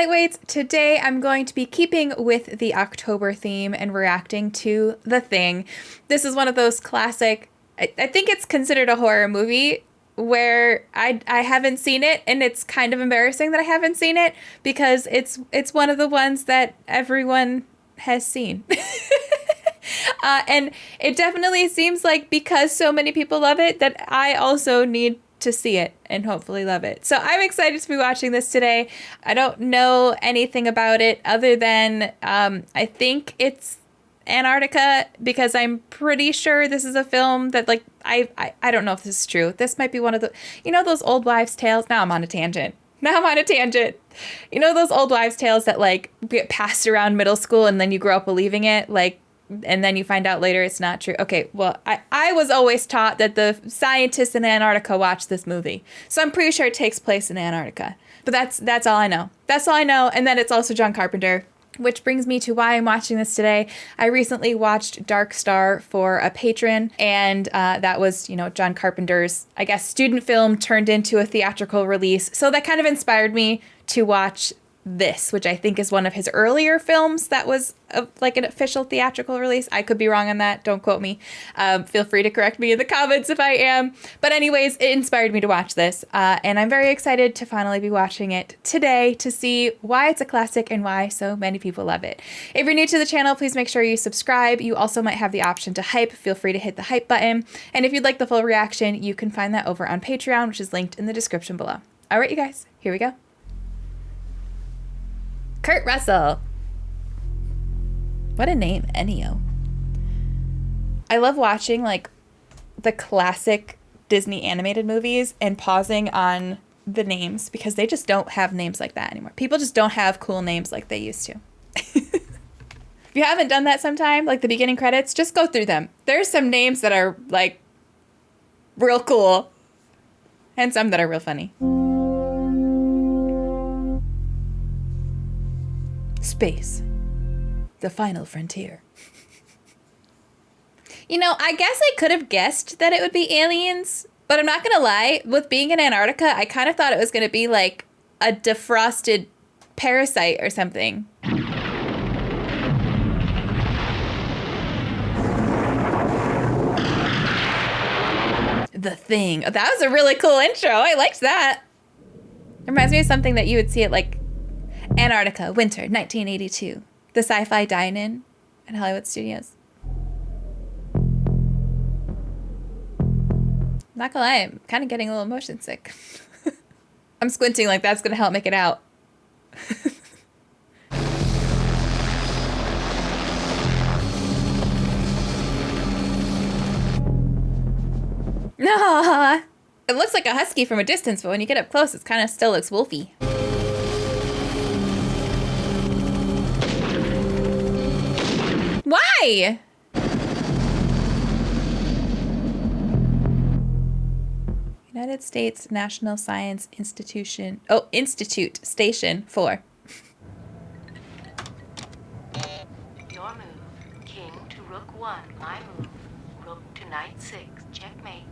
Lightweights. Today I'm going to be keeping with the October theme and reacting to The Thing. This is one of those classic, I think it's considered a horror movie where I haven't seen it, and it's kind of embarrassing that I haven't seen it because it's one of the ones that everyone has seen. And it definitely seems like because so many people love it that I also need to see it and hopefully love it. So I'm excited to be watching this today. I don't know anything about it other than I think it's Antarctica, because I'm pretty sure this is a film that, like, I don't know if this is true. This might be one of the, you know, those old wives' tales. Now I'm on a tangent. You know those old wives' tales that, like, get passed around middle school and then you grow up believing it, like, and then you find out later it's not true. Okay, well, I was always taught that the scientists in Antarctica watched this movie. So I'm pretty sure it takes place in Antarctica. But that's all I know. That's all I know. And then it's also John Carpenter, which brings me to why I'm watching this today. I recently watched Dark Star for a patron, and that was, you know, John Carpenter's, I guess, student film turned into a theatrical release. So that kind of inspired me to watch this, which I think is one of his earlier films that was like an official theatrical release. I could be wrong on that. Don't quote me. Feel free to correct me in the comments if I am. But anyways, it inspired me to watch this. And I'm very excited to finally be watching it today to see why it's a classic and why so many people love it. If you're new to the channel, please make sure you subscribe. You also might have the option to hype. Feel free to hit the hype button. And if you'd like the full reaction, you can find that over on Patreon, which is linked in the description below. All right, you guys, here we go. Kurt Russell. What a name, Ennio. I love watching, like, the classic Disney animated movies and pausing on the names because they just don't have names like that anymore. People just don't have cool names like they used to. If you haven't done that sometime, like the beginning credits, just go through them. There's some names that are, like, real cool and some that are real funny. Space, the final frontier. You know, I guess I could have guessed that it would be aliens, but I'm not gonna lie, with being in Antarctica, I kind of thought it was gonna be like a defrosted parasite or something. The Thing. Oh, that was a really cool intro. I liked that. It reminds me of something that you would see at, like, Antarctica, winter, 1982. The Sci-Fi Dine-In at Hollywood Studios. Not gonna lie, I'm kind of getting a little motion sick. I'm squinting like that's gonna help make it out. No, it looks like a husky from a distance, but when you get up close, it kind of still looks wolfy. Why? United States National Science Institution. Oh, Institute Station 4. Your move. King to rook 1. My move. Rook to knight 6. Checkmate.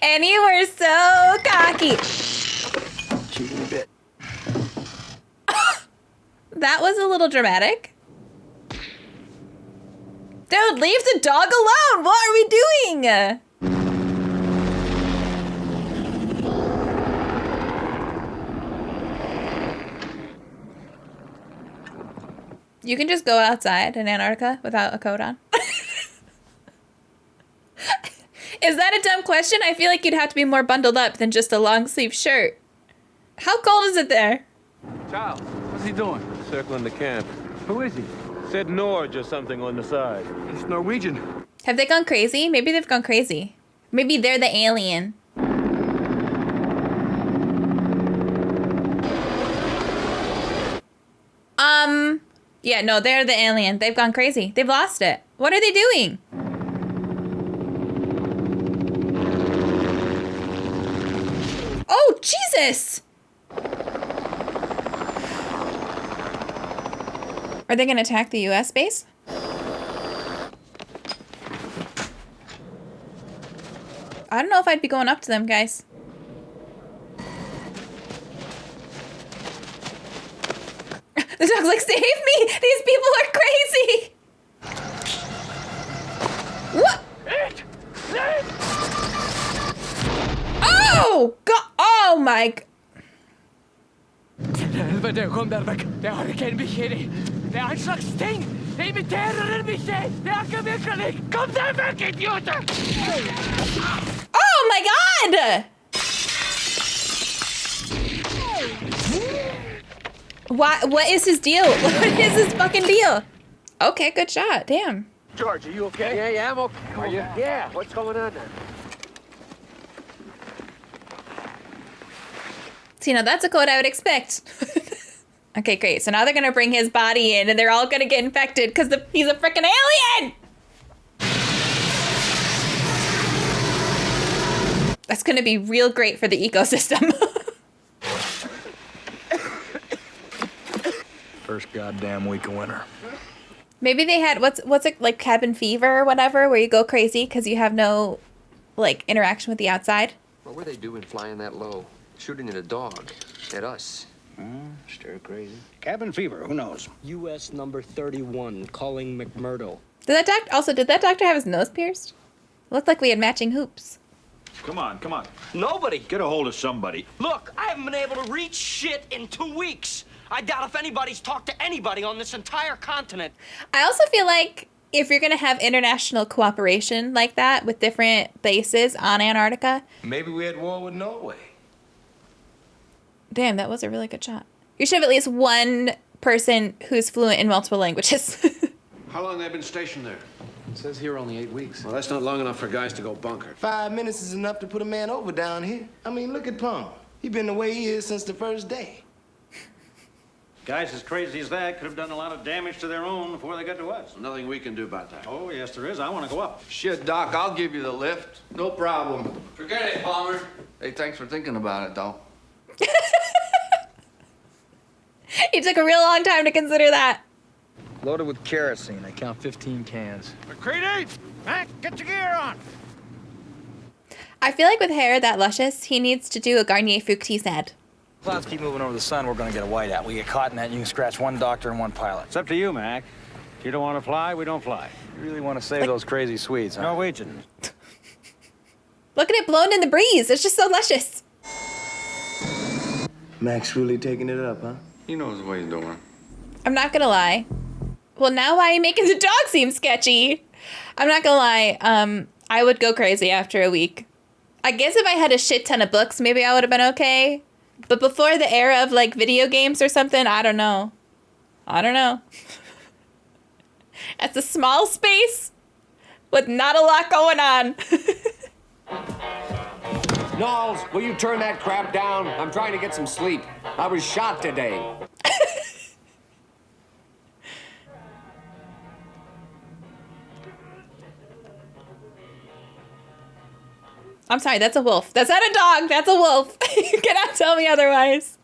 And you were so cocky. Cheating bit. That was a little dramatic. Dude, leave the dog alone! What are we doing? You can just go outside in Antarctica without a coat on. Is that a dumb question? I feel like you'd have to be more bundled up than just a long sleeve shirt. How cold is it there? Child, what's he doing? Circling the camp. Who is he? Said Norge or something on the side. He's Norwegian. Have they gone crazy? Maybe they've gone crazy. Maybe they're the alien. Yeah, no, they're the alien. They've gone crazy. They've lost it. What are they doing? Oh, Jesus! Are they gonna attack the US base? I don't know if I'd be going up to them, guys. The dog's like, save me! These people are crazy! What? Oh! God! Oh my... Helvete, kom der vekk. Det har ikke en bikkje i. Det er en slags ting. Det imiterer en bikkje. Det er ikke virkelig. Kom der vekk, idioter! Oh my God! What is his deal? What is his fucking deal? Okay, good shot. Damn. George, are you okay? Yeah, I'm okay. Are you? Yeah, what's going on there? See, now that's a code I would expect. Okay, great. So now they're gonna bring his body in, and they're all gonna get infected because he's a freaking alien. That's gonna be real great for the ecosystem. First goddamn week of winter. Maybe they had what's it like, cabin fever or whatever, where you go crazy because you have no like interaction with the outside. What were they doing flying that low? Shooting at a dog. At us. Stir crazy. Cabin fever, who knows? U.S. number 31, calling McMurdo. Did that doctor have his nose pierced? Looked like we had matching hoops. Come on, come on. Nobody. Get a hold of somebody. Look, I haven't been able to reach shit in 2 weeks. I doubt if anybody's talked to anybody on this entire continent. I also feel like if you're going to have international cooperation like that with different bases on Antarctica. Maybe we had war with Norway. Damn, that was a really good shot. You should have at least one person who's fluent in multiple languages. How long have they been stationed there? It says here only 8 weeks. Well, that's not long enough for guys to go bunker. 5 minutes is enough to put a man over down here. I mean, look at Plum. He been the way he is since the first day. Guys as crazy as that could have done a lot of damage to their own before they got to us. Nothing we can do about that. Oh, yes, there is. I want to go up. Shit, Doc, I'll give you the lift. No problem. Forget it, Palmer. Hey, thanks for thinking about it, though. He took a real long time to consider that. Loaded with kerosene. I count 15 cans. McCready! Mac, get your gear on! I feel like with hair that luscious, he needs to do a Garnier Fuchs head. Clouds keep moving over the sun, we're gonna get a whiteout. We get caught in that, you can scratch one doctor and one pilot. It's up to you, Mac. If you don't want to fly, we don't fly. You really want to save those crazy Swedes, huh? Norwegian. Look at it blowing in the breeze. It's just so luscious. Mac's really taking it up, huh? He knows what he's doing. I'm not gonna lie. Well, now why are you making the dog seem sketchy? I'm not gonna lie. I would go crazy after a week. I guess if I had a shit ton of books, maybe I would have been okay. But before the era of like video games or something, I don't know. That's a small space with not a lot going on. Knowles, will you turn that crap down? I'm trying to get some sleep. I was shot today. I'm sorry, that's a wolf. That's not a dog, that's a wolf. You cannot tell me otherwise.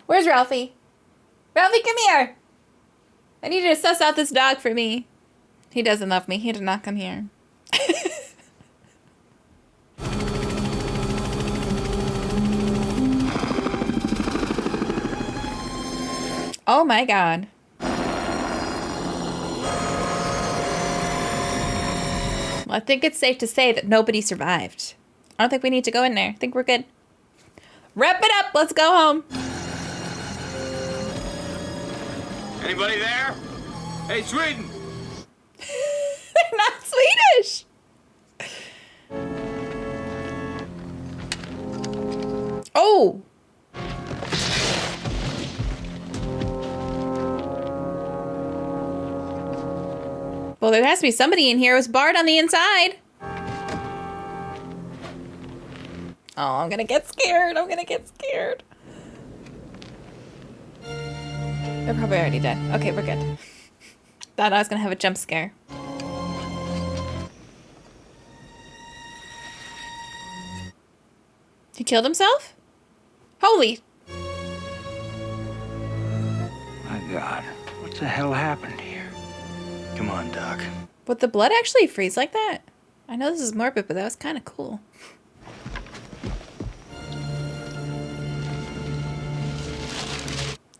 Where's Ralphie? Ralphie, come here. I need you to suss out this dog for me. He doesn't love me. He did not come here. Oh my God. Well, I think it's safe to say that nobody survived. I don't think we need to go in there. I think we're good. Wrap it up. Let's go home. Anybody there? Hey, Sweden! They're not Swedish. Oh. Well, there has to be somebody in here who was barred on the inside. Oh, I'm gonna get scared. They're probably already dead. Okay, we're good. Thought I was gonna have a jump scare. He killed himself? Holy. My God, what the hell happened here? Come on, Doc. Would the blood actually freeze like that? I know this is morbid, but that was kind of cool.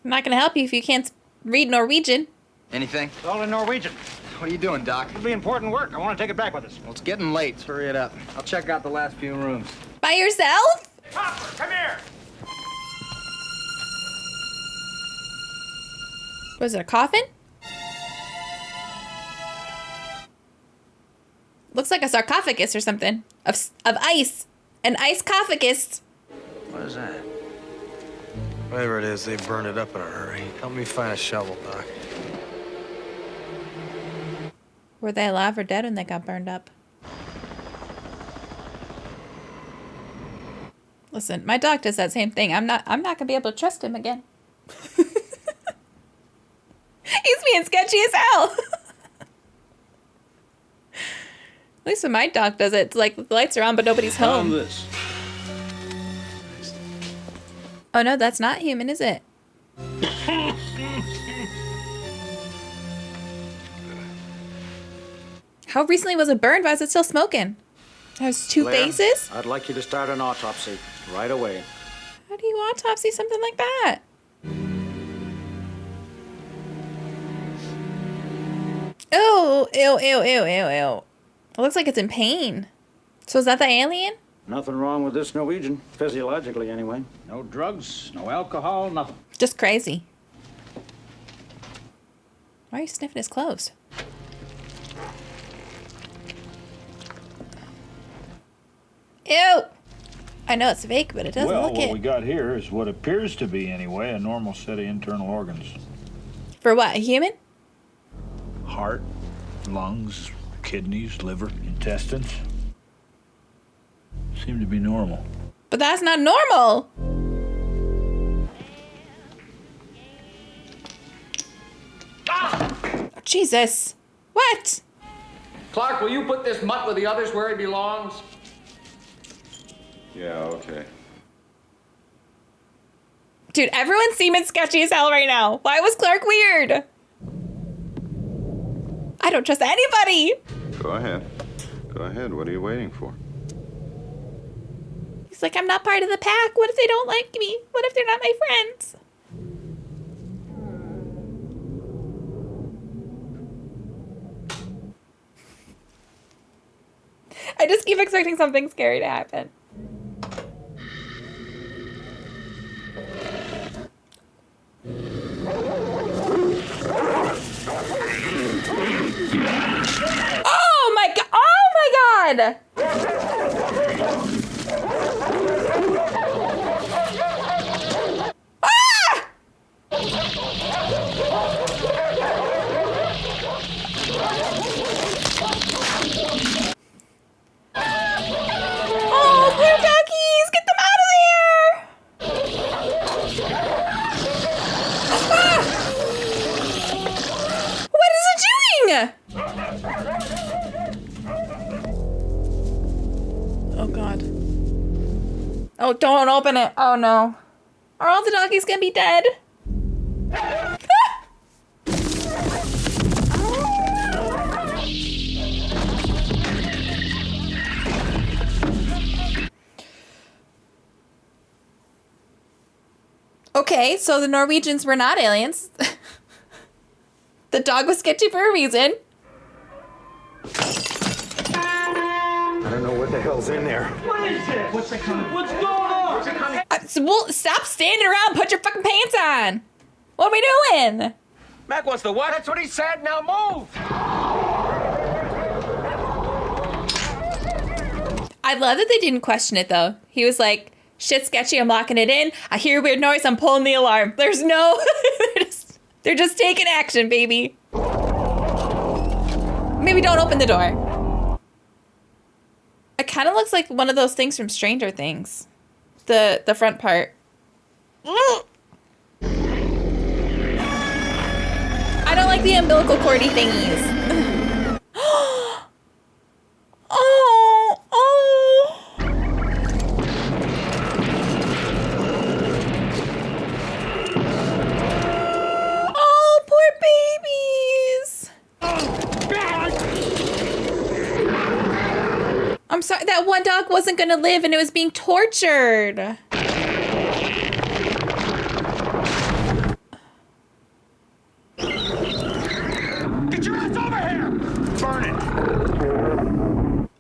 I'm not gonna help you if you can't read Norwegian. Anything? It's all in Norwegian. What are you doing, Doc? It'll be important work. I want to take it back with us. Well, it's getting late. Hurry it up. I'll check out the last few rooms. By yourself? Hopper, come here! Was it a coffin? Looks like a sarcophagus or something. Of ice. An ice-cophagus. What is that? Whatever it is, they burned it up in a hurry. Help me find a shovel, Doc. Were they alive or dead when they got burned up? Listen, my doc does that same thing. I'm not gonna be able to trust him again. He's being sketchy as hell. At least when my doc does it, it's like the lights are on but nobody's home. This. Oh no, that's not human, is it? How recently was it burned? Why is it still smoking? There's two Blair, faces? I'd like you to start an autopsy right away. How do you autopsy something like that? Ew, ew, ew, ew, ew, ew. It looks like it's in pain. So is that the alien? Nothing wrong with this Norwegian, physiologically anyway. No drugs, no alcohol, nothing. Just crazy. Why are you sniffing his clothes? Ew! I know it's fake, but it doesn't look it. Well, what we got here is what appears to be, anyway, a normal set of internal organs. For what, a human? Heart, lungs, kidneys, liver, intestines. Seem to be normal. But that's not normal! Oh, Jesus! What? Clark, will you put this mutt with the others where he belongs? Yeah, okay. Dude, everyone's seeming sketchy as hell right now. Why was Clark weird? I don't trust anybody! Go ahead. Go ahead. What are you waiting for? He's like, I'm not part of the pack. What if they don't like me? What if they're not my friends? I just keep expecting something scary to happen. Oh my god! Oh my god! Ah! Oh, poor duckies! Get them out of there! Ah! What is it doing? Oh god. Oh, don't open it. Oh no. Are all the doggies gonna be dead? Okay, so the Norwegians were not aliens. The dog was sketchy for a reason. I don't know what the hell's in there. What is this? What's going on? Well, stop standing around. Put your fucking pants on. What are we doing? Mac wants the what? That's what he said. Now move. I love that they didn't question it though. He was like, shit sketchy, I'm locking it in. I hear a weird noise, I'm pulling the alarm. There's no, they're just taking action, baby. Maybe don't open the door. It kind of looks like one of those things from Stranger Things. The front part. I don't like the umbilical cordy thingies. Oh. Oh, poor babies. I'm sorry, that one dog wasn't gonna live and it was being tortured. Get your ass over here! Burn it!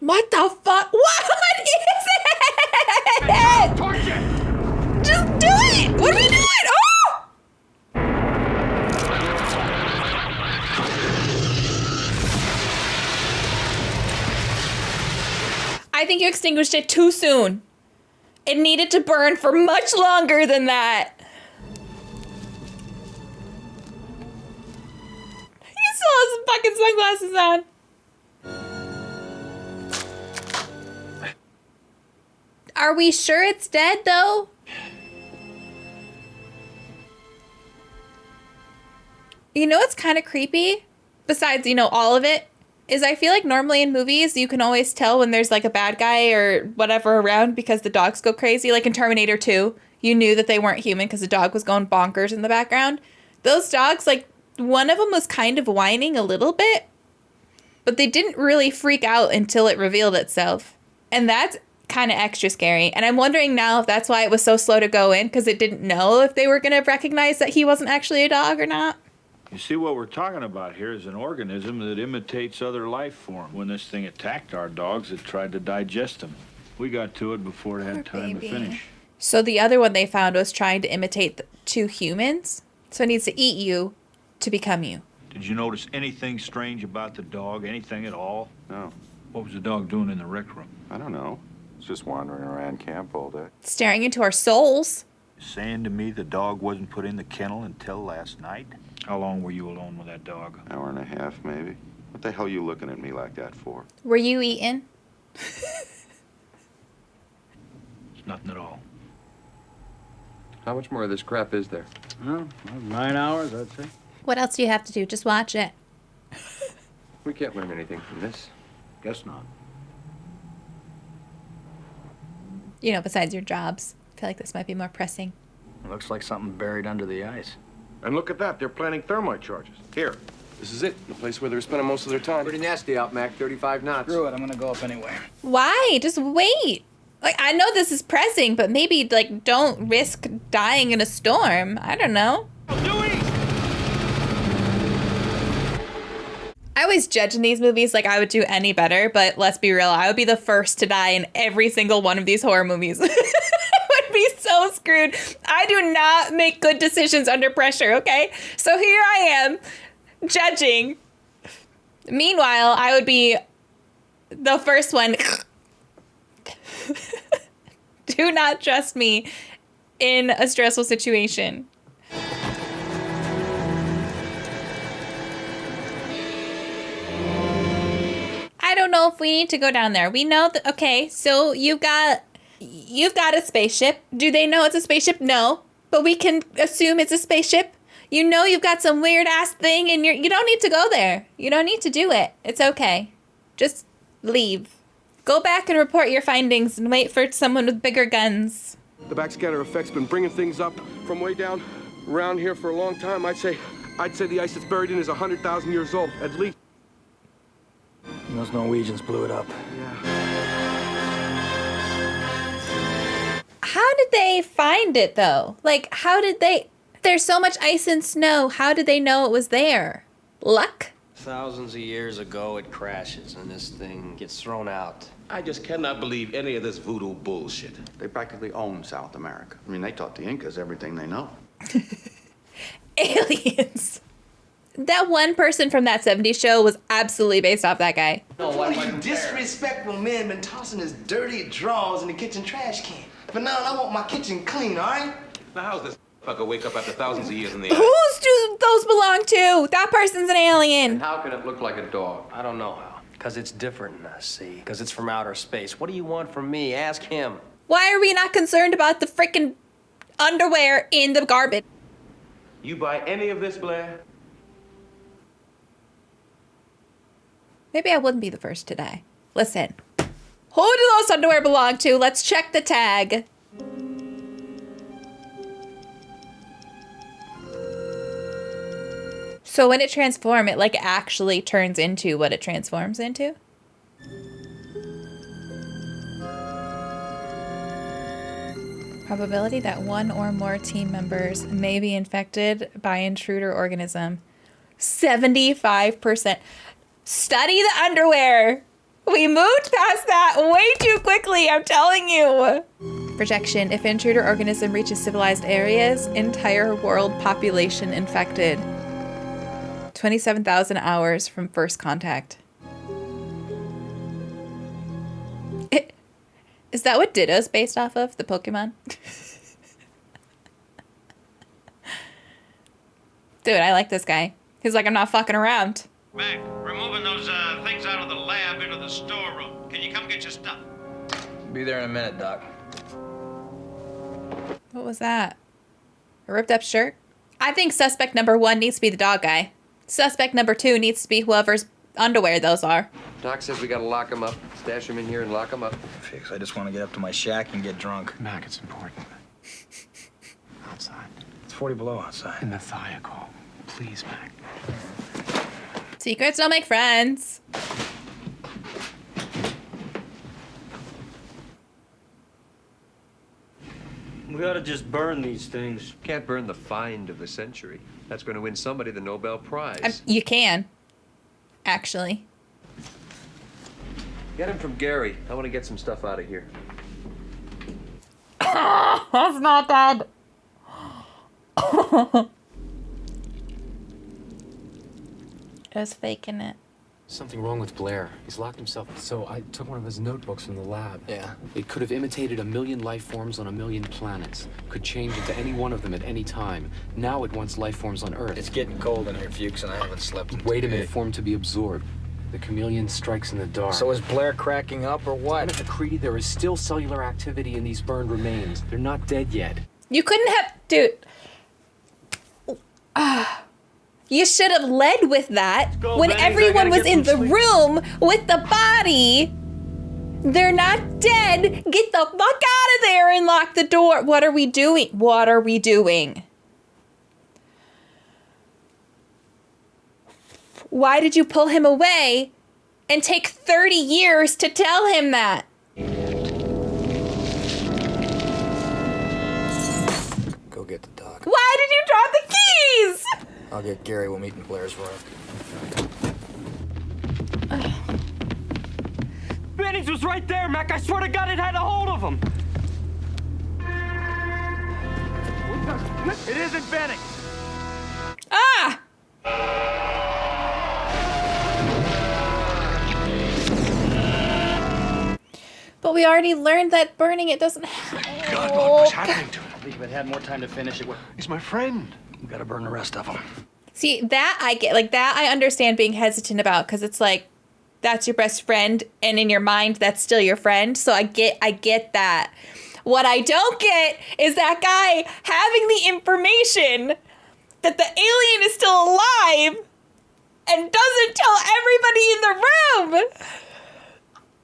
What the fuck? What is it? Torture! Just do it! What are we doing? Oh! I think you extinguished it too soon. It needed to burn for much longer than that. He still has fucking sunglasses on. Are we sure it's dead, though? You know what's kind of creepy? Besides, you know, all of it? Is I feel like normally in movies, you can always tell when there's like a bad guy or whatever around because the dogs go crazy. Like in Terminator 2, you knew that they weren't human because the dog was going bonkers in the background. Those dogs, like one of them was kind of whining a little bit, but they didn't really freak out until it revealed itself. And that's kind of extra scary. And I'm wondering now if that's why it was so slow to go in, because it didn't know if they were going to recognize that he wasn't actually a dog or not. You see, what we're talking about here is an organism that imitates other life forms. When this thing attacked our dogs, it tried to digest them. We got to it before it had time to finish. So the other one they found was trying to imitate two humans. So it needs to eat you to become you. Did you notice anything strange about the dog? Anything at all? No. What was the dog doing in the rec room? I don't know. It's just wandering around camp all day. Staring into our souls. Saying to me the dog wasn't put in the kennel until last night? How long were you alone with that dog? Hour and a half, maybe. What the hell are you looking at me like that for? Were you eaten? It's nothing at all. How much more of this crap is there? Well, 9 hours, I'd say. What else do you have to do? Just watch it. We can't learn anything from this. Guess not. You know, besides your jobs. I feel like this might be more pressing. It looks like something buried under the ice. And look at that, they're planning thermite charges. Here, this is it, the place where they're spending most of their time. Pretty nasty out, Mac. 35 knots. Screw it, I'm gonna go up anyway. Why? Just wait. Like, I know this is pressing, but maybe, like, don't risk dying in a storm. I don't know. I always judge in these movies like I would do any better, but let's be real, I would be the first to die in every single one of these horror movies. I would be so screwed. I do not make good decisions under pressure, okay? So here I am, judging. Meanwhile, I would be the first one. Do not trust me in a stressful situation. I don't know if we need to go down there. We know that, okay, so you've got a spaceship. Do they know it's a spaceship? No. But we can assume it's a spaceship. You know you've got some weird ass thing and you don't need to go there. You don't need to do it. It's okay. Just leave. Go back and report your findings and wait for someone with bigger guns. The backscatter effect's been bringing things up from way down around here for a long time. I'd say the ice it's buried in is 100,000 years old, at least. And those Norwegians blew it up. Yeah. How did they find it, though? Like, how did they... There's so much ice and snow. How did they know it was there? Luck? Thousands of years ago, it crashes, and this thing gets thrown out. I just cannot believe any of this voodoo bullshit. They practically own South America. I mean, they taught the Incas everything they know. Aliens. That one person from that 70s show was absolutely based off that guy. One of you disrespectful men been tossing his dirty drawers in the kitchen trash can. But now I want my kitchen clean, all right? Now, how's this fucker wake up after thousands of years in the Whose do those belong to? That person's an alien. And how can it look like a dog? I don't know how. Because it's different than us, see? Because it's from outer space. What do you want from me? Ask him. Why are we not concerned about the freaking underwear in the garbage? You buy any of this, Blair? Maybe I wouldn't be the first to die. Listen. Who do those underwear belong to? Let's check the tag. So when it transforms, it like actually turns into what it transforms into? Probability that one or more team members may be infected by intruder organism. 75%. Study the underwear. We moved past that way too quickly, I'm telling you. Projection. If intruder organism reaches civilized areas, entire world population infected. 27,000 hours from first contact. Is that what Ditto's based off of? The Pokemon? Dude, I like this guy. He's like, I'm not fucking around. Mac, we're moving those things out of the lab into the storeroom. Can you come get your stuff? Be there in a minute, Doc. What was that? A ripped up shirt? I think suspect number 1 needs to be the dog guy. Suspect number 2 needs to be whoever's underwear those are. Doc says we gotta lock him up, stash him in here and lock him up. Fuchs, I just want to get up to my shack and get drunk. Mac, it's important. Outside. It's 40 below outside. In the thiacal. Please, Mac. Secrets don't make friends. We ought to just burn these things. Can't burn the find of the century. That's going to win somebody the Nobel Prize. You can. Actually. Get him from Gary. I want to get some stuff out of here. That's not bad. It was faking it. Something wrong with Blair. He's locked himself. So I took one of his notebooks from the lab. Yeah. It could have imitated 1 million life forms on 1 million planets. Could change into any one of them at any time. Now it wants life forms on Earth. It's getting cold in here, Fuchs, and I haven't slept. Wait a minute, form to be absorbed. The chameleon strikes in the dark. So is Blair cracking up or what? At McCready, there is still cellular activity in these burned remains. They're not dead yet. You couldn't have... Dude. You should have led with that when everyone was in the room with the body. They're not dead. Get the fuck out of there and lock the door. What are we doing? What are we doing? Why did you pull him away and take 30 years to tell him that? Go get the dog. Why did you drop the keys? I'll get Gary. We'll meet in Blair's room. Bennings was right there, Mac. I swear to God it had a hold of him. It isn't Bennings. Ah! But we already learned that burning it doesn't help. God, what's happening to him? If it had more time to finish it, He's my friend. We gotta burn the rest of them. See, that I get. Like, that I understand being hesitant about, because it's like, that's your best friend, and in your mind, that's still your friend. So I get that. What I don't get is that guy having the information that the alien is still alive and doesn't tell everybody in the room.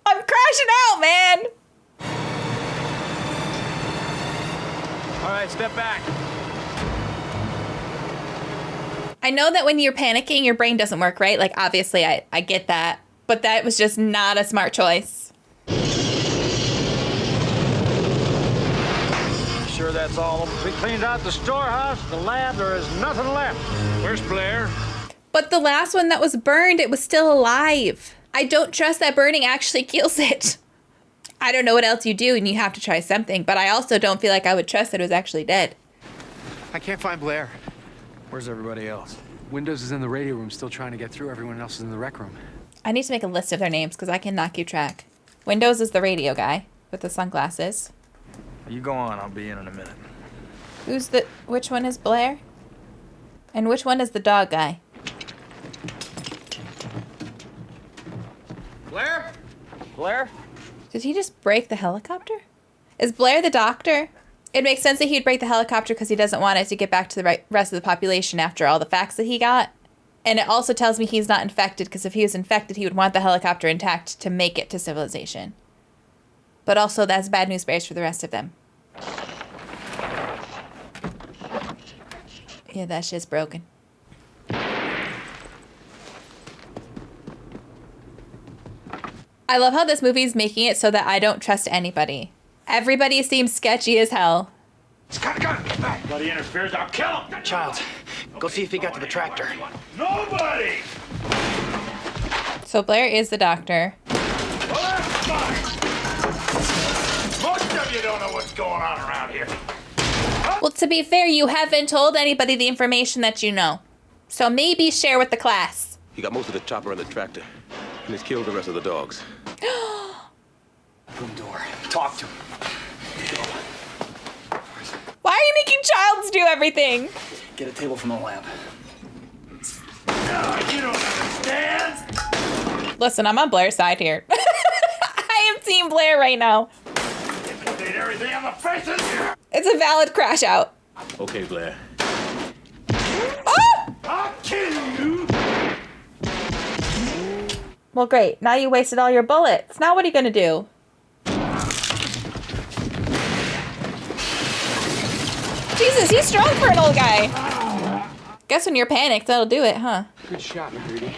I'm crashing out, man. All right, step back. I know that when you're panicking, your brain doesn't work, right? Like, obviously, I get that. But that was just not a smart choice. Sure that's all. We cleaned out the storehouse, the lab, there is nothing left. Where's Blair? But the last one that was burned, it was still alive. I don't trust that burning actually kills it. I don't know what else you do, and you have to try something. But I also don't feel like I would trust that it was actually dead. I can't find Blair. Where's everybody else? Windows is in the radio room, still trying to get through. Everyone else is in the rec room. I need to make a list of their names, because I cannot keep track. Windows is the radio guy with the sunglasses. You go on. I'll be in a minute. Which one is Blair? And which one is the dog guy? Blair? Blair? Did he just break the helicopter? Is Blair the doctor? It makes sense that he'd break the helicopter because he doesn't want it to get back to the rest of the population after all the facts that he got. And it also tells me he's not infected, because if he was infected, he would want the helicopter intact to make it to civilization. But also, that's bad news bears for the rest of them. Yeah, that shit's broken. I love how this movie's making it so that I don't trust anybody. Everybody seems sketchy as hell. Bloody interferes, I'll kill him! Child, go see if he got to the tractor. Nobody! So Blair is the doctor. Well, that's fine. Most of you don't know what's going on around here. Well, to be fair, you haven't told anybody the information that you know. So maybe share with the class. He got most of the chopper and the tractor, and he's killed the rest of the dogs. Room door. Talk to him. Why are you making Childs do everything? Get a table from the lab. You don't understand. Listen, I'm on Blair's side here. I am Team Blair right now. Did everything on the faces here. It's a valid crash out. Okay, Blair. Oh! I'll kill you. Well, great. Now you wasted all your bullets. Now what are you gonna do? Jesus, he's strong for an old guy. Guess when you're panicked, that'll do it, huh? Good shot, McGreedy.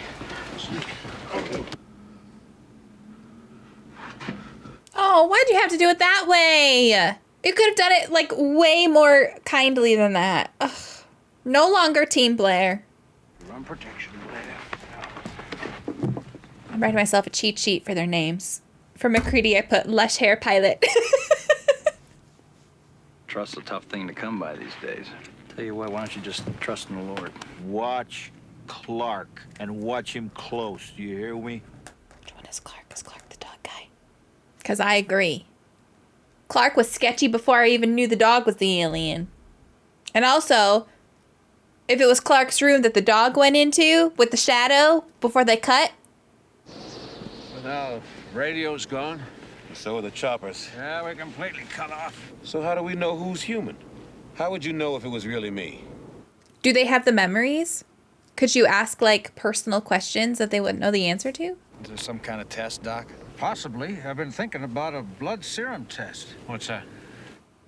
Oh, why'd you have to do it that way? You could have done it, like, way more kindly than that. Ugh. No longer Team Blair. Run protection, Blair. I'm writing myself a cheat sheet for their names. For McCready, I put Lush Hair Pilot. Trust's a tough thing to come by these days. Tell you what, why don't you just trust in the Lord? Watch Clark and watch him close. Do you hear me? Which one is Clark? Is Clark the dog guy? Because I agree. Clark was sketchy before I even knew the dog was the alien. And also, if it was Clark's room that the dog went into with the shadow before they cut. Well, now, radio's gone. So are the choppers. Yeah, we're completely cut off. So how do we know who's human? How would you know if it was really me? Do they have the memories? Could you ask, like, personal questions that they wouldn't know the answer to? Is there some kind of test, Doc? Possibly. I've been thinking about a blood serum test. What's that?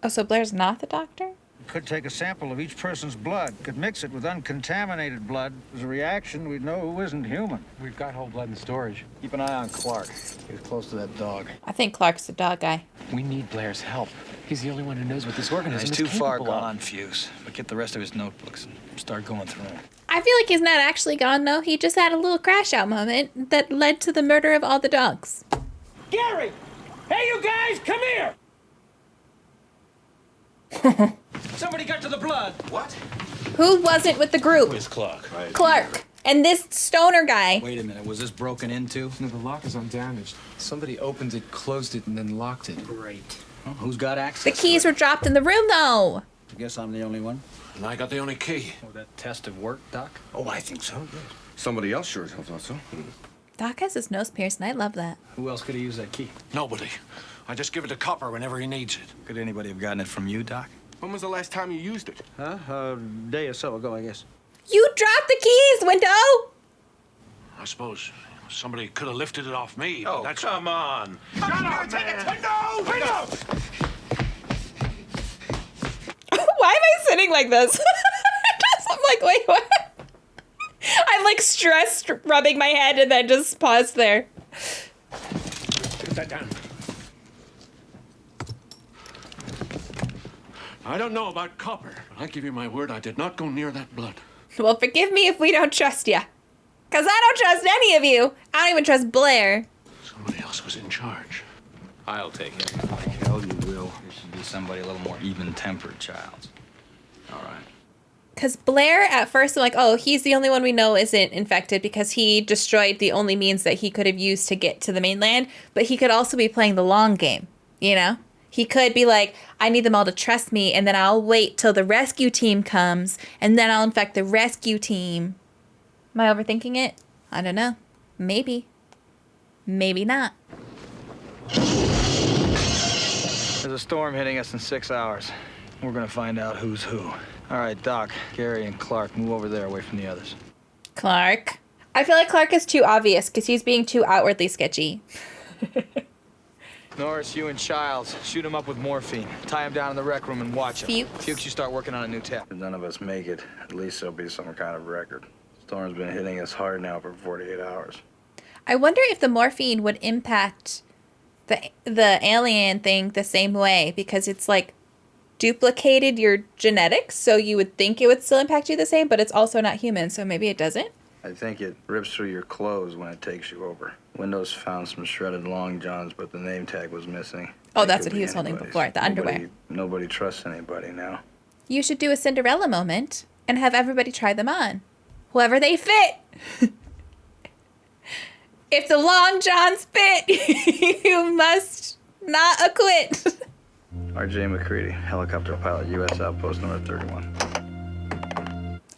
Oh, so Blair's not the doctor? Could take a sample of each person's blood, could mix it with uncontaminated blood. As a reaction, we'd know who isn't human. We've got whole blood in storage. Keep an eye on Clark. He's close to that dog. I think Clark's the dog guy. We need Blair's help. He's the only one who knows what this organism He's is too far capable of. gone, Fuchs. But get the rest of his notebooks and start going through them. I feel like he's not actually gone, though. He just had a little crash out moment that led to the murder of all the dogs. Gary! Hey, you guys, come here! Somebody got to the blood. What? Who wasn't with the group? Where's Clark? Right. Clark. And this stoner guy. Wait a minute, was this broken into? No, the lock is undamaged. Somebody opened it, closed it, and then locked it. Great. Well, who's got access? The keys were dropped in the room, though. I guess I'm the only one. And I got the only key. Would that test have worked, Doc? Oh, I think so. Somebody else sure thought so. Doc has his nose pierced, and I love that. Who else could have used that key? Nobody. I just give it to Copper whenever he needs it. Could anybody have gotten it from you, Doc? When was the last time you used it? Huh? A day or so ago, I guess. You dropped the keys, Window! I suppose somebody could have lifted it off me. Oh, That's... come on. Shut up, man! Window! Why am I sitting like this? I'm like, wait, what? I'm like stressed, rubbing my head, and then just paused there. Put that down. I don't know about Copper, but I give you my word I did not go near that blood. Well, forgive me if we don't trust you. Because I don't trust any of you. I don't even trust Blair. Somebody else was in charge. I'll take him. Like hell you will. There should be somebody a little more even-tempered, Childs. All right. Because Blair, at first, I'm like, oh, he's the only one we know isn't infected because he destroyed the only means that he could have used to get to the mainland. But he could also be playing the long game, you know? He could be like, I need them all to trust me, and then I'll wait till the rescue team comes, and then I'll infect the rescue team. Am I overthinking it? I don't know. Maybe. Maybe not. There's a storm hitting us in 6 hours. We're gonna find out who's who. All right, Doc, Gary, and Clark, move over there away from the others. Clark. I feel like Clark is too obvious because he's being too outwardly sketchy. Norris, you and Childs, shoot him up with morphine. Tie him down in the rec room and watch him. Fuchs. Fuchs, you start working on a new tap. If none of us make it, at least there'll be some kind of record. Storm's been hitting us hard now for 48 hours. I wonder if the morphine would impact the alien thing the same way because it's like duplicated your genetics, so you would think it would still impact you the same, but it's also not human, so maybe it doesn't? I think it rips through your clothes when it takes you over. Windows found some shredded long johns, but the name tag was missing. Oh, that's what he was holding before, the underwear. Nobody trusts anybody now. You should do a Cinderella moment and have everybody try them on. Whoever they fit. If the long johns fit, you must not acquit. R.J. McCready, helicopter pilot, U.S. Outpost number 31.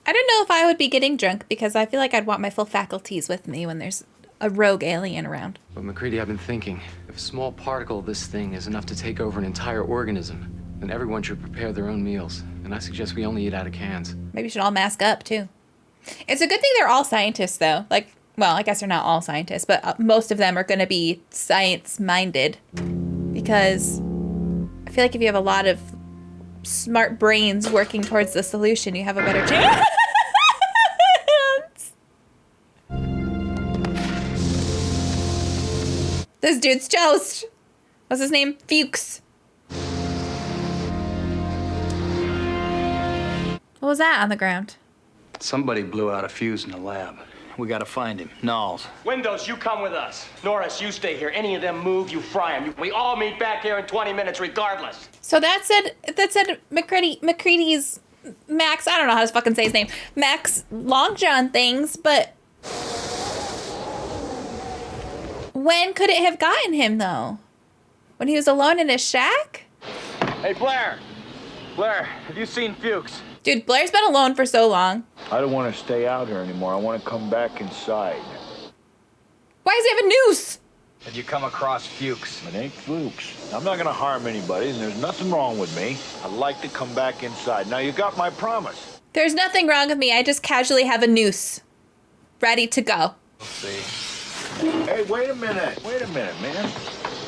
I don't know if I would be getting drunk because I feel like I'd want my full faculties with me when there's a rogue alien around. But McCready, I've been thinking, if a small particle of this thing is enough to take over an entire organism, then everyone should prepare their own meals. And I suggest we only eat out of cans. Maybe we should all mask up, too. It's a good thing they're all scientists, though. Like, well, I guess they're not all scientists, but most of them are going to be science-minded. Because I feel like if you have a lot of smart brains working towards the solution, you have a better chance. This dude's toast. What's his name? Fuchs. What was that on the ground? Somebody blew out a fuse in the lab. We gotta find him. Knowles. Windows, you come with us. Norris, you stay here. Any of them move, you fry them. We all meet back here in 20 minutes regardless. So that said McCready's Max, I don't know how to fucking say his name. Max Long John things, but when could it have gotten him though? When he was alone in his shack? Hey, Blair. Blair, have you seen Fuchs? Dude, Blair's been alone for so long. I don't want to stay out here anymore. I want to come back inside. Why does he have a noose? Have you come across Fuchs? It ain't Fuchs. I'm not going to harm anybody, and there's nothing wrong with me. I'd like to come back inside. Now, you got my promise. There's nothing wrong with me. I just casually have a noose. Ready to go. We'll see. Hey, wait a minute, man.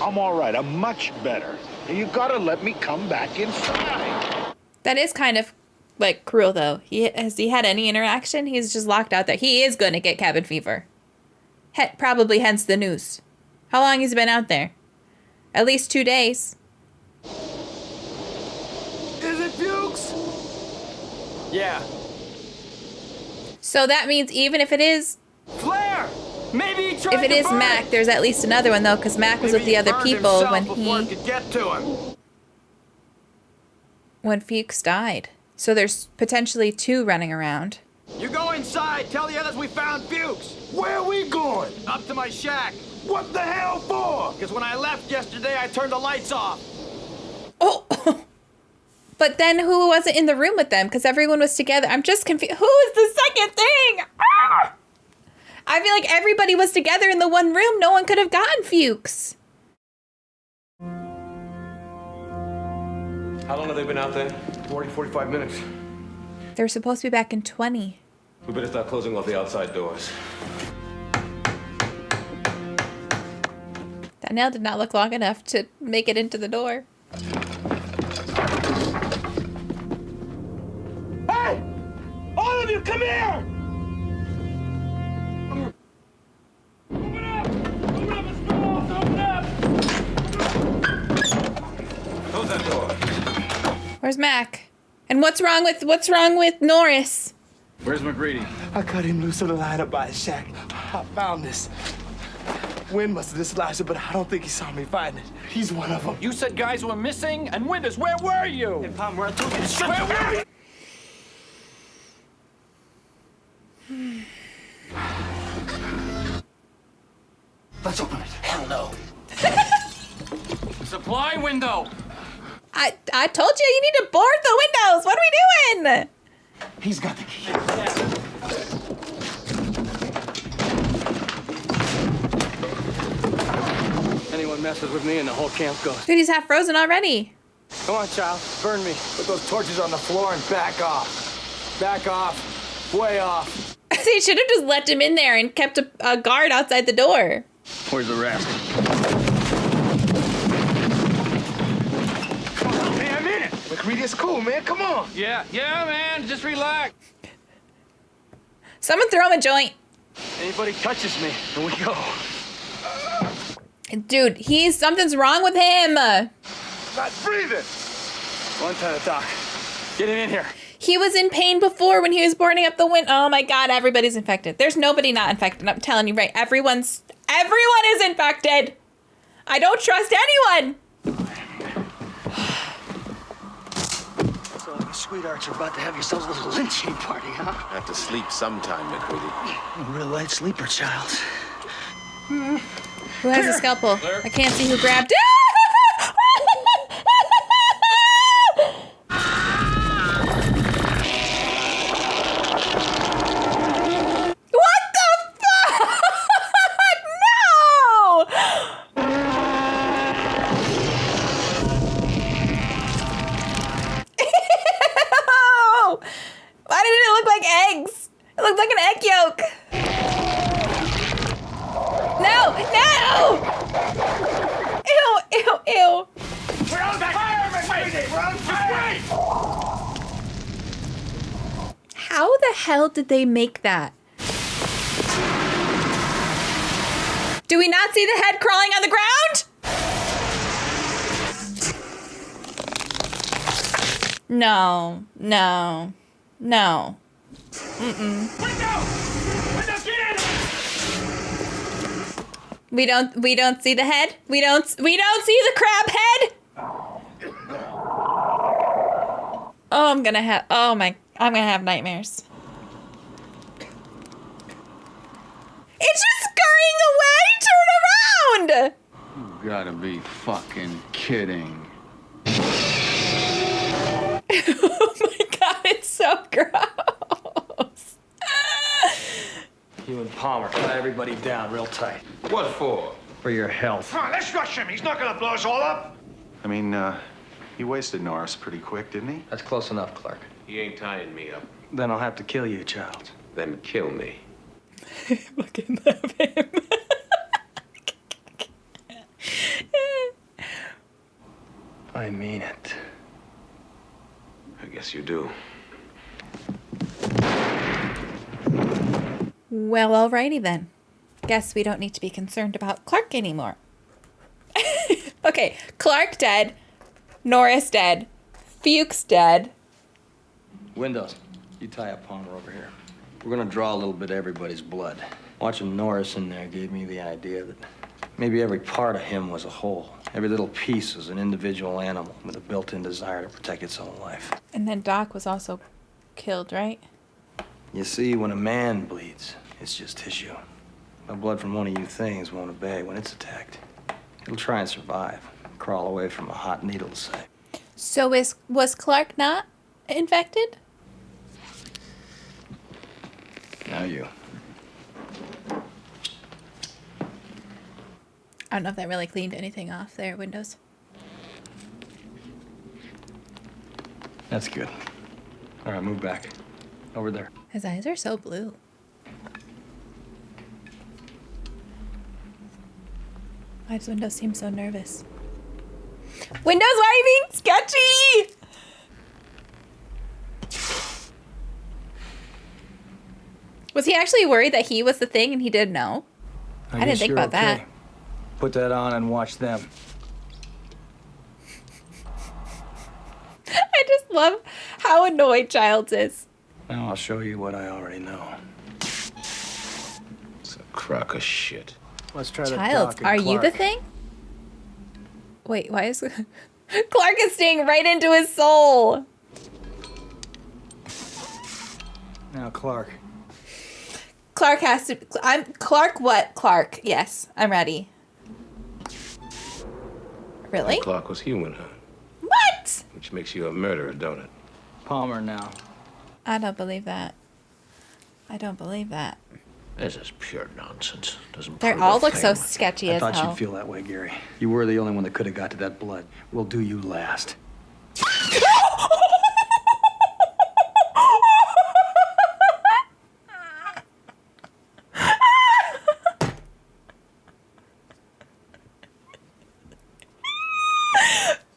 I'm all right. I'm much better. You got to let me come back inside. That is kind of like cruel though. Has he had any interaction? He's just locked out there. He is going to get cabin fever. Probably hence the noose. How long has he been out there? At least 2 days. Is it Fuchs? Yeah. So that means even if it is... Blair! Maybe he tried if it is burn. Mac, there's at least another one though, because Mac was with the other people when he... could get to him. When Fuchs died. So there's potentially 2 running around. You go inside. Tell the others we found Fuchs. Where are we going? Up to my shack. What the hell for? Because when I left yesterday, I turned the lights off. Oh! But then who wasn't in the room with them? Because everyone was together. I'm just confused. Who is the second thing? Ah! I feel like everybody was together in the one room. No one could have gotten Fuchs. How long have they been out there? 40, 45 minutes. They're supposed to be back in 20. We better start closing off the outside doors. That nail did not look long enough to make it into the door. Hey! All of you, come here! Open up! Open up, it's doors! Open up! Close that door. Where's Mac? And what's wrong with Norris? Where's McCready? I cut him loose on the line up by his shack. I found this. Wind must have dislodged it, but I don't think he saw me find it. He's one of them. You said guys were missing, and Winters, where were you? Hey, Palmer, I told you to shut Where were you? Let's open it. Hell no. Supply window. I told you need to board the windows. What are we doing? He's got the key. Anyone messes with me and the whole camp goes. Dude, he's half frozen already. Come on, child. Burn me. Put those torches on the floor and back off. Back off. Way off. They should have just let him in there and kept a guard outside the door. Where's the rest? Man, I'm in it. McCready, it's cool, man. Come on. Yeah, man, just relax. Someone throw him a joint. Anybody touches me, and we go. Dude, something's wrong with him. Not breathing. One time, Doc. Get him in here. He was in pain before when he was boarding up the wind. Oh my God, everybody's infected. There's nobody not infected. I'm telling you, right? Everyone is infected. I don't trust anyone. So you sweethearts are about to have yourselves a little lynching party, huh? Have to sleep sometime, McCready. A real light sleeper, child. Who has a scalpel? I can't see who grabbed it. What the fuck? No! Ew! Why did it look like eggs? It looked like an egg yolk. No! No! Ew, ew, ew. We're on fire, McCready! We're on fire! How the hell did they make that? Do we not see the head crawling on the ground? No, no, no. Mm-mm. Window, get in! We don't see the head. We don't see the crab head. Oh, I'm gonna have nightmares. It's just scurrying away. Turn around. You gotta be fucking kidding. Oh my God, it's so gross. You and Palmer, tie everybody down real tight. What for? For your health. Come on, let's rush him. He's not gonna blow us all up. I mean, he wasted Norris pretty quick, didn't he? That's close enough, Clark. He ain't tying me up. Then I'll have to kill you, child. Then kill me. Fucking love him. I mean it. I guess you do. Well, alrighty then. Guess we don't need to be concerned about Clark anymore. Okay, Clark dead. Norris dead. Fuchs dead. Windows, you tie up Palmer over here. We're gonna draw a little bit of everybody's blood. Watching Norris in there gave me the idea that maybe every part of him was a whole. Every little piece was an individual animal with a built-in desire to protect its own life. And then Doc was also killed, right? You see, when a man bleeds, it's just tissue. The blood from one of you things won't obey when it's attacked. It'll try and survive, crawl away from a hot needle, say. So was Clark not infected? Now you. I don't know if that really cleaned anything off there, Windows. That's good. All right, move back. Over there. His eyes are so blue. Why does Windows seem so nervous? Windows, why are you being sketchy? Was he actually worried that he was the thing and he didn't know? I didn't think about that. Put that on and watch them. I just love how annoyed Childs is. Now I'll show you what I already know. It's a crock of shit. Let's try Childs, are you the thing? Wait, why is Clark is staying right into his soul? Now, Clark. Clark has to. I'm Clark. What? Clark. Yes, I'm ready. Really? That Clark was human, huh? What? Which makes you a murderer, don't it? Palmer now. I don't believe that. I don't believe that. This is pure nonsense. Doesn't They prove all a look so thing. sketchy I as thought hell. you'd feel that way, Gary. You were the only one that could have got to that blood. We'll do you last.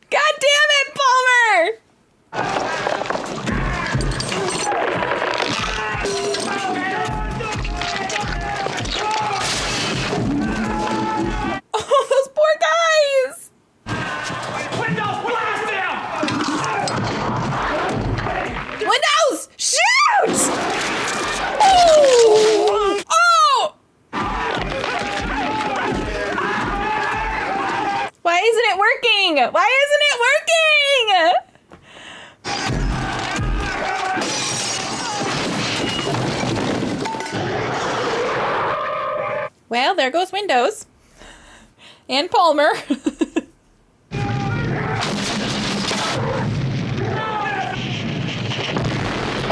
God damn it, Palmer! Oh, those poor guys! Windows, blast him! Why isn't it working? Well, there goes Windows. And Palmer.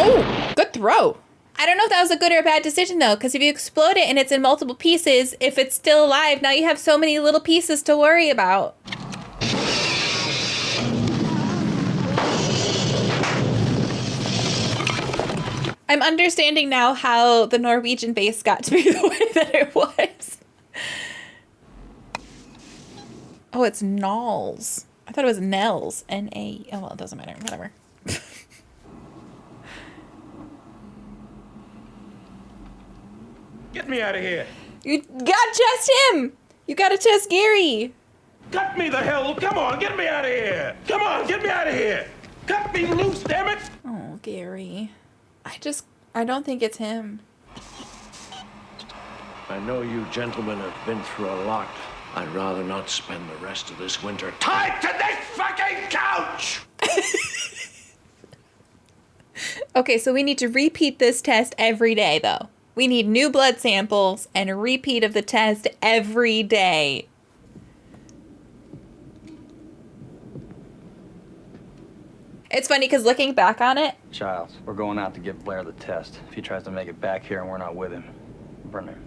Oh, good throw. I don't know if that was a good or a bad decision, though, because if you explode it and it's in multiple pieces, if it's still alive, now you have so many little pieces to worry about. I'm understanding now how the Norwegian base got to be the way that it was. Oh, it's Nalls. I thought it was Nels. N-A. Oh, well, it doesn't matter. Whatever. Get me out of here. You got just him. You got to test Gary. Cut me the hell. Come on, get me out of here. Come on, get me out of here. Cut me loose, damn it. Oh, Gary. I don't think it's him. I know you gentlemen have been through a lot. I'd rather not spend the rest of this winter tied to this fucking couch! Okay, so we need to repeat this test every day, though. We need new blood samples and a repeat of the test every day. It's funny because looking back on it... Childs, we're going out to give Blair the test. If he tries to make it back here and we're not with him, burn him.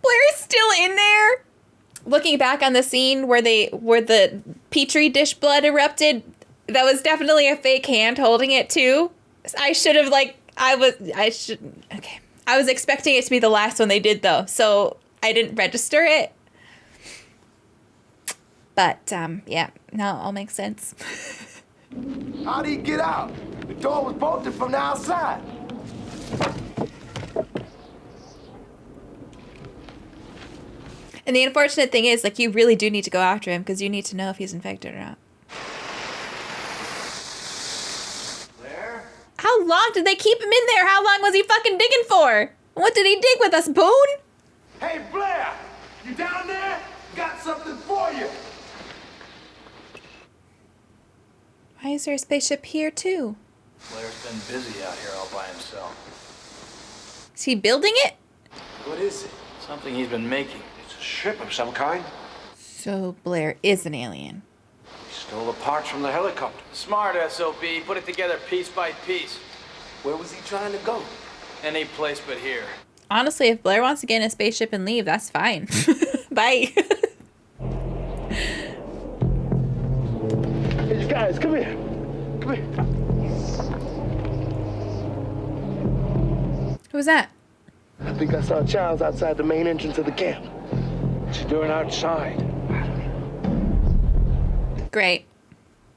Blair's still in there? Looking back on the scene where the Petri dish blood erupted, that was definitely a fake hand holding it too. I should have okay. I was expecting it to be the last one they did though, so I didn't register it. But, yeah, now it all makes sense. How'd he get out? The door was bolted from the outside. And the unfortunate thing is, you really do need to go after him because you need to know if he's infected or not. Blair? How long did they keep him in there? How long was he fucking digging for? What did he dig with us, Boone? Hey, Blair! You down there? Got something for you. Why is there a spaceship here, too? Blair's been busy out here all by himself. Is he building it? What is it? Something he's been making. It's a ship of some kind. So Blair is an alien. He stole the parts from the helicopter. Smart SOB. Put it together piece by piece. Where was he trying to go? Any place but here. Honestly, if Blair wants to get in a spaceship and leave, that's fine. Bye. Hey, you guys, come here. Come here. Who was that? I think I saw Childs outside the main entrance of the camp. What's he doing outside? Great.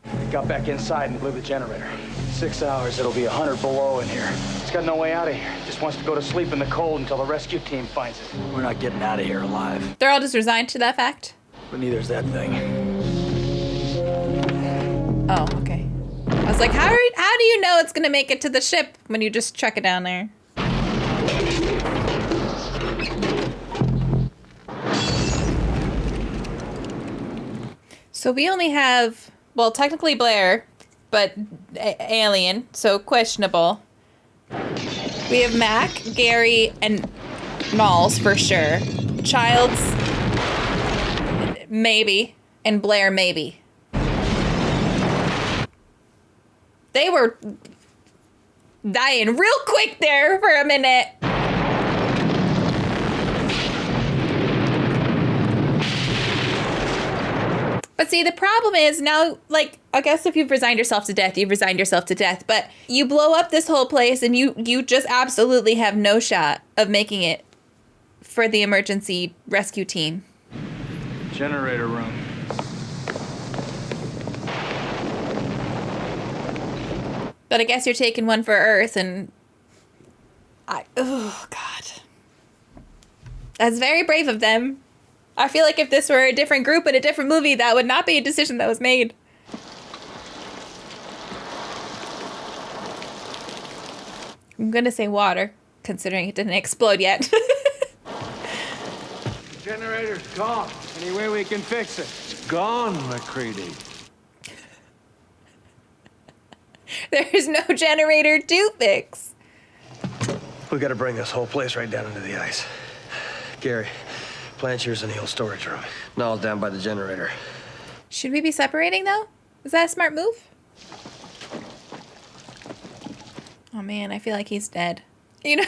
He got back inside and blew the generator. 6 hours, it'll be 100 below in here. He's got no way out of here. Just wants to go to sleep in the cold until the rescue team finds it. We're not getting out of here alive. They're all just resigned to that fact? But neither's that thing. Oh, okay. I was like, how do you know it's gonna make it to the ship when you just chuck it down there? So we only have, well, technically Blair, but alien, so questionable. We have Mac, Gary, and Nalls for sure. Childs, maybe, and Blair, maybe. They were dying real quick there for a minute. But see, the problem is now, I guess if you've resigned yourself to death, you've resigned yourself to death. But you blow up this whole place and you just absolutely have no shot of making it for the emergency rescue team. Generator room. But I guess you're taking one for Earth and... oh, God. That's very brave of them. I feel like if this were a different group in a different movie, that would not be a decision that was made. I'm gonna say water, considering it didn't explode yet. Generator's gone. Any way we can fix it? Gone, McCready. There's no generator to fix. We gotta bring this whole place right down into the ice. Gary, Blanchard's in the old storage room. Nall's down by the generator. Should we be separating, though? Is that a smart move? Oh, man, I feel like he's dead. You know,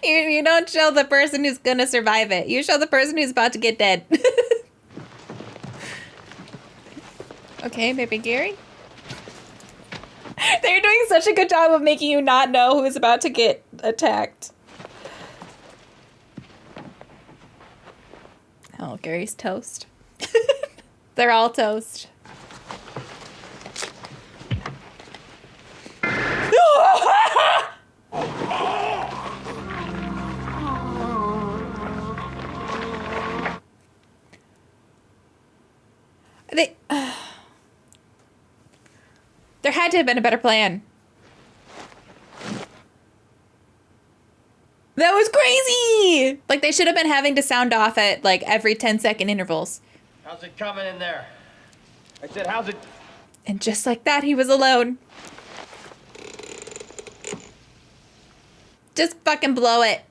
you don't show the person who's gonna survive it. You show the person who's about to get dead. Okay, baby Gary. They're doing such a good job of making you not know who's about to get attacked. Oh, Gary's toast. They're all toast. There had to have been a better plan. That was crazy! Like, they should have been having to sound off at, like, every 10-second intervals. How's it coming in there? I said, how's it? And just like that, he was alone. Just fucking blow it.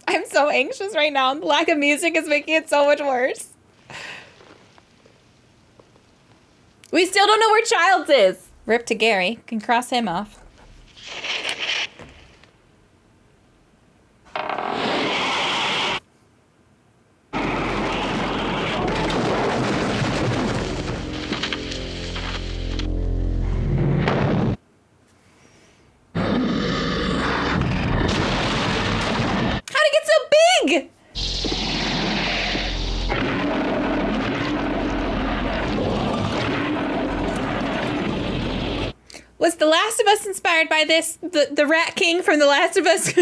I'm so anxious right now. The lack of music is making it so much worse. We still don't know where Childs is. Rip to Gary. Can cross him off. How'd it get so big? Was The Last of Us inspired by this? The Rat King from The Last of Us?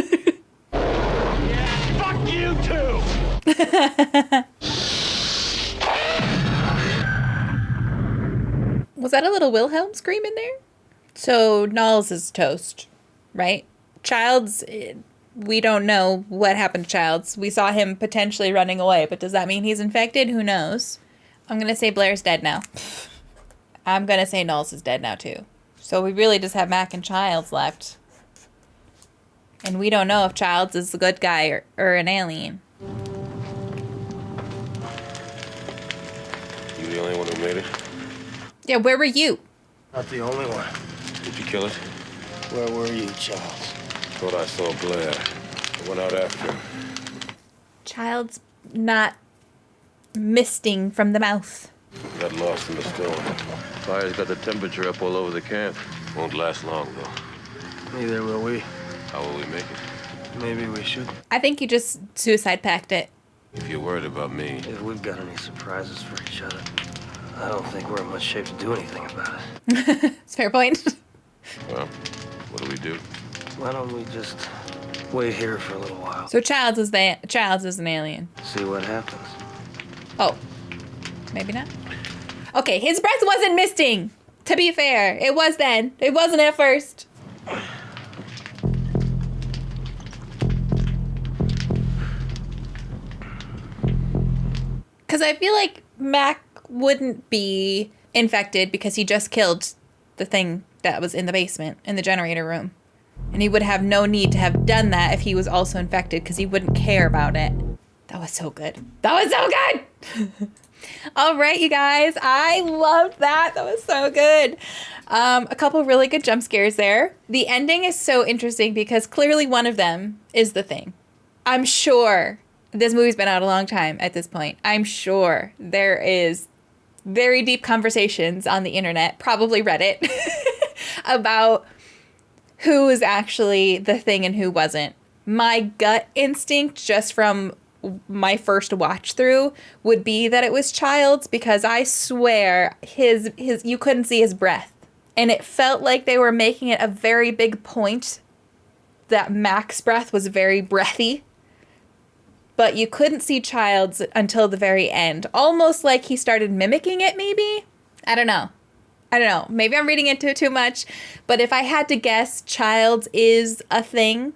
Yeah, fuck you too! Was that a little Wilhelm scream in there? So Knowles is toast, right? Childs, we don't know what happened to Childs. We saw him potentially running away, but does that mean he's infected? Who knows? I'm going to say Blair's dead now. I'm going to say Knowles is dead now too. So we really just have Mac and Childs left. And we don't know if Childs is the good guy or an alien. You the only one who made it? Yeah, where were you? Not the only one. Did you kill it? Where were you, Charles? Thought I saw Blair. I went out after him. Childs not misting from the mouth. Got lost in the storm. Fire's got the temperature up all over the camp. Won't last long, though. Neither will we. How will we make it? Maybe we should. I think you just suicide packed it. If you're worried about me... If we've got any surprises for each other, I don't think we're in much shape to do anything about it. It's a fair point. Well, what do we do? Why don't we just wait here for a little while? So Childs is an alien. See what happens. Oh, maybe not. Okay, his breath wasn't misting. To be fair, it was then. It wasn't at first. Because I feel like Mac wouldn't be infected because he just killed the thing that was in the basement, in the generator room. And he would have no need to have done that if he was also infected because he wouldn't care about it. That was so good. That was so good! All right, you guys. I loved that. That was so good. A couple really good jump scares there. The ending is so interesting because clearly one of them is the thing. I'm sure this movie's been out a long time at this point. I'm sure there is very deep conversations on the internet, probably Reddit, about who is actually the thing and who wasn't. My gut instinct, just from my first watch through, would be that it was Childs, because I swear his you couldn't see his breath. And it felt like they were making it a very big point that Mac's breath was very breathy. But you couldn't see Childs until the very end. Almost like he started mimicking it, maybe? I don't know. Maybe I'm reading into it too much. But if I had to guess, Childs is a thing.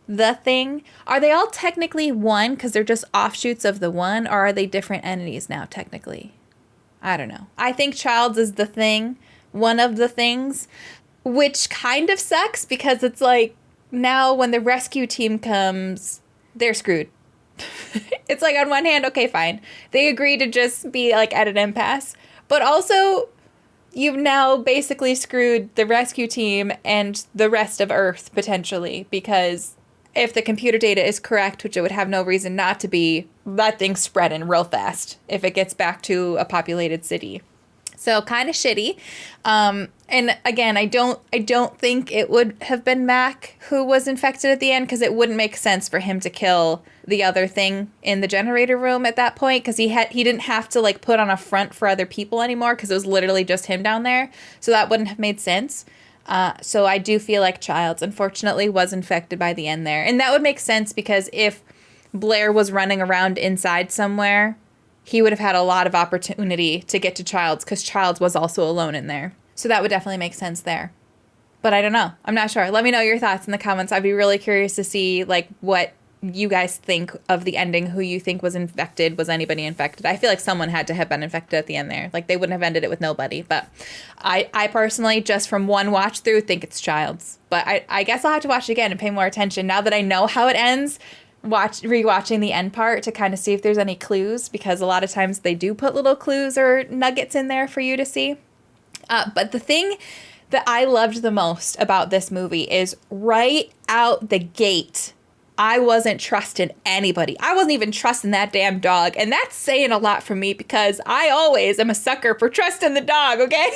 the thing, are they all technically one because they're just offshoots of the one, or are they different entities now technically? I don't know. I think Childs is the thing, one of the things, which kind of sucks because it's like now when the rescue team comes, they're screwed. It's like on one hand, okay, fine. They agree to just be like at an impasse, but also you've now basically screwed the rescue team and the rest of Earth potentially, because if the computer data is correct, which it would have no reason not to be, that thing's spreading real fast if it gets back to a populated city. So kind of shitty. And again, I don't think it would have been Mac who was infected at the end, because it wouldn't make sense for him to kill the other thing in the generator room at that point, because he didn't have to like put on a front for other people anymore, because it was literally just him down there. So that wouldn't have made sense. So I do feel like Childs, unfortunately, was infected by the end there. And that would make sense because if Blair was running around inside somewhere, he would have had a lot of opportunity to get to Childs, because Childs was also alone in there. So that would definitely make sense there. But I don't know. I'm not sure. Let me know your thoughts in the comments. I'd be really curious to see like what you guys think of the ending, who you think was infected. Was anybody infected? I feel like someone had to have been infected at the end there. Like they wouldn't have ended it with nobody. But I personally, just from one watch through, think it's Childs. But I guess I'll have to watch it again and pay more attention now that I know how it ends. Rewatching the end part to kind of see if there's any clues, because a lot of times they do put little clues or nuggets in there for you to see. But the thing that I loved the most about this movie is right out the gate, I wasn't trusting anybody. I wasn't even trusting that damn dog. And that's saying a lot for me, because I always am a sucker for trusting the dog, okay?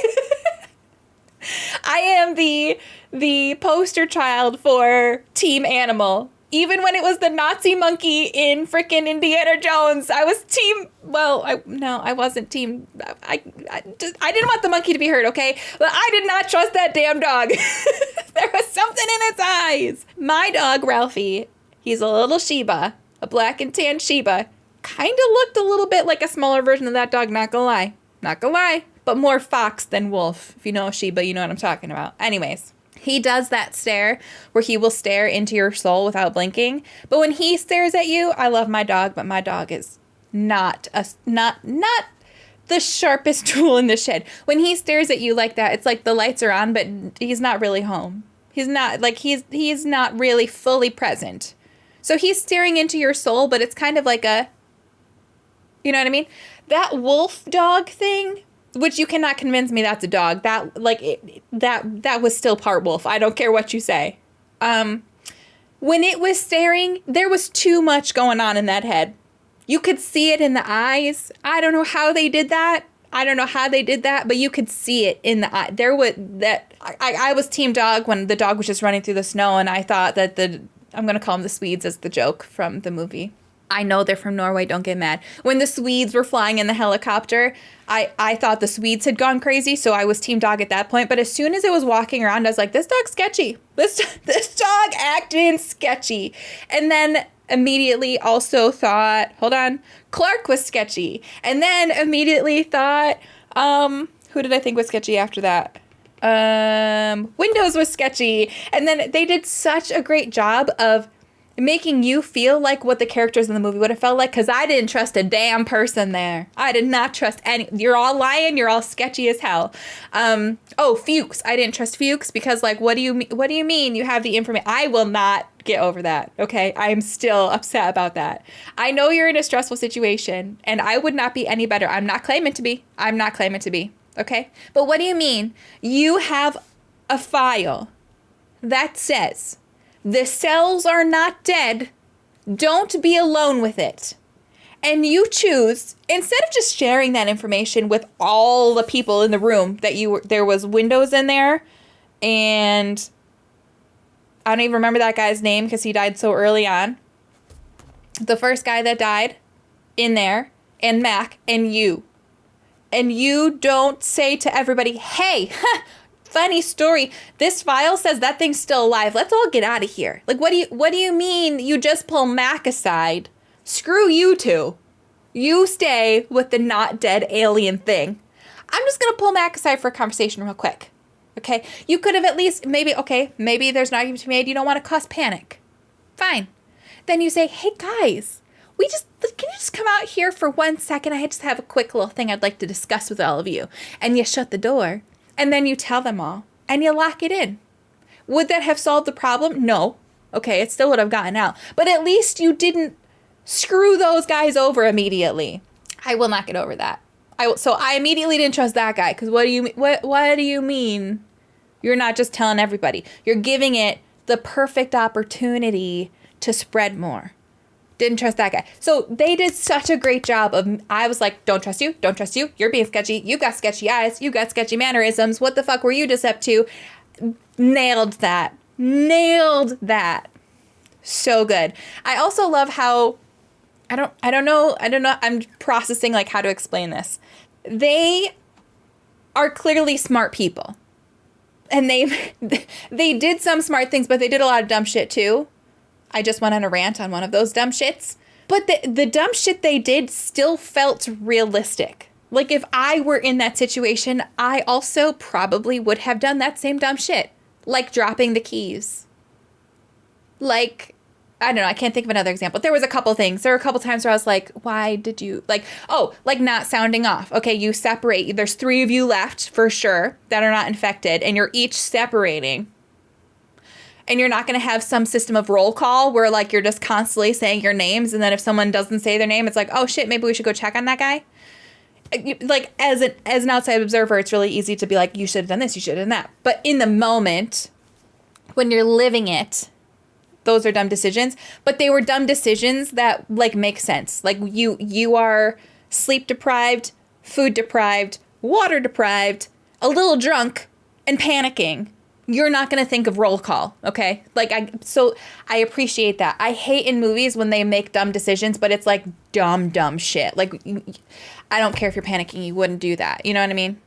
I am the poster child for Team Animal. Even when it was the Nazi monkey in frickin' Indiana Jones, I was team, I wasn't team, I didn't want the monkey to be hurt, okay? But I did not trust that damn dog. There was something in its eyes. My dog, Ralphie, he's a little Shiba, a black and tan Shiba, kind of looked a little bit like a smaller version of that dog, not gonna lie. But more fox than wolf. If you know Shiba, you know what I'm talking about. Anyways. He does that stare where he will stare into your soul without blinking. But when he stares at you, I love my dog, but my dog is not the sharpest tool in the shed. When he stares at you like that, it's like the lights are on, but he's not really home. He's not really fully present. So he's staring into your soul, but it's kind of like you know what I mean? That wolf dog thing, which you cannot convince me that's a dog. That was still part wolf. I don't care what you say. When it was staring, there was too much going on in that head. You could see it in the eyes. I don't know how they did that, but you could see it in the eye. I was team dog when the dog was just running through the snow, and I thought that I'm going to call them the Swedes as the joke from the movie. I know they're from Norway, don't get mad. When the Swedes were flying in the helicopter, I thought the Swedes had gone crazy, so I was team dog at that point. But as soon as it was walking around, I was like, this dog's sketchy. This dog acting sketchy. And then immediately also thought, Clark was sketchy. And then immediately thought, who did I think was sketchy after that? Windows was sketchy. And then they did such a great job of making you feel like what the characters in the movie would have felt like, because I didn't trust a damn person there. I did not trust any. You're all lying. You're all sketchy as hell. Fuchs. I didn't trust Fuchs because, like, what do you mean you have the information? I will not get over that, okay? I'm still upset about that. I know you're in a stressful situation, and I would not be any better. I'm not claiming to be, okay? But what do you mean? You have a file that says the cells are not dead. Don't be alone with it. And you choose, instead of just sharing that information with all the people in the room, there was windows in there, and I don't even remember that guy's name because he died so early on. The first guy that died in there, and Mac, and you. And you don't say to everybody, hey, funny story, this file says that thing's still alive. Let's all get out of here. Like, what do you mean you just pull Mac aside? Screw you two. You stay with the not dead alien thing. I'm just going to pull Mac aside for a conversation real quick. Okay? You could have at least, maybe there's an argument to be made. You don't want to cause panic. Fine. Then you say, hey guys, can you just come out here for 1 second? I just have a quick little thing I'd like to discuss with all of you. And you shut the door, and then you tell them all, and you lock it in. Would that have solved the problem? No. Okay, it still would have gotten out. But at least you didn't screw those guys over immediately. I will not get over that. So I immediately didn't trust that guy, because what do you mean? You're not just telling everybody. You're giving it the perfect opportunity to spread more. Didn't trust that guy. So they did such a great job of, I was like, don't trust you, you're being sketchy, you got sketchy eyes, you got sketchy mannerisms, what the fuck were you just up to? Nailed that. So good. I also love how, I don't know, I'm processing like how to explain this. They are clearly smart people. And they did some smart things, but they did a lot of dumb shit too. I just went on a rant on one of those dumb shits. But the dumb shit they did still felt realistic. Like if I were in that situation, I also probably would have done that same dumb shit. Like dropping the keys. Like, I don't know, I can't think of another example. There was a couple things. There were a couple times where I was like, why did you, like not sounding off. Okay, you separate. There's 3 of you left for sure that are not infected, and you're each separating. And you're not going to have some system of roll call where like you're just constantly saying your names, and then if someone doesn't say their name, it's like, oh shit, maybe we should go check on that guy. Like as an outside observer, it's really easy to be like, you should have done this, you should have done that. But in the moment, when you're living it, those are dumb decisions. But they were dumb decisions that like make sense. Like you are sleep deprived, food deprived, water deprived, a little drunk, and panicking. You're not going to think of roll call, okay? Like, I appreciate that. I hate in movies when they make dumb decisions, but it's like dumb shit. Like, I don't care if you're panicking, you wouldn't do that. You know what I mean?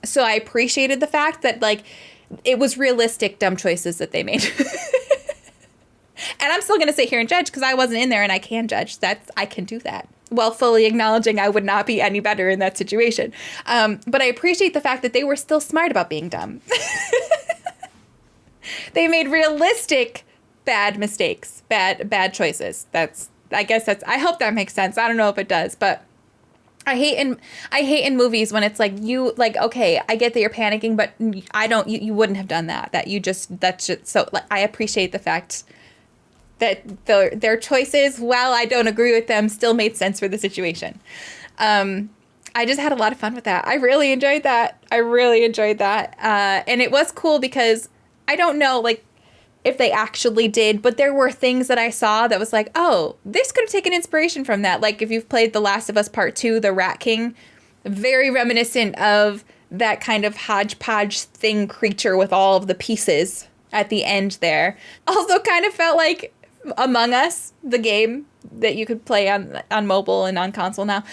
So I appreciated the fact that, like, it was realistic dumb choices that they made. And I'm still going to sit here and judge because I wasn't in there and I can judge. I can do that. While fully acknowledging I would not be any better in that situation. But I appreciate the fact that they were still smart about being dumb. They made realistic bad mistakes, bad choices. I hope that makes sense. I don't know if it does, but I hate in movies when it's like okay, I get that you're panicking, but you wouldn't have done that. So like, I appreciate the fact that their choices, while I don't agree with them, still made sense for the situation. I just had a lot of fun with that. I really enjoyed that. And it was cool because I don't know, like, if they actually did, but there were things that I saw that was like, oh, this could have taken inspiration from that. Like, if you've played The Last of Us Part 2, the Rat King, very reminiscent of that kind of hodgepodge thing creature with all of the pieces at the end there. Also kind of felt like Among Us, the game that you could play on mobile and on console now,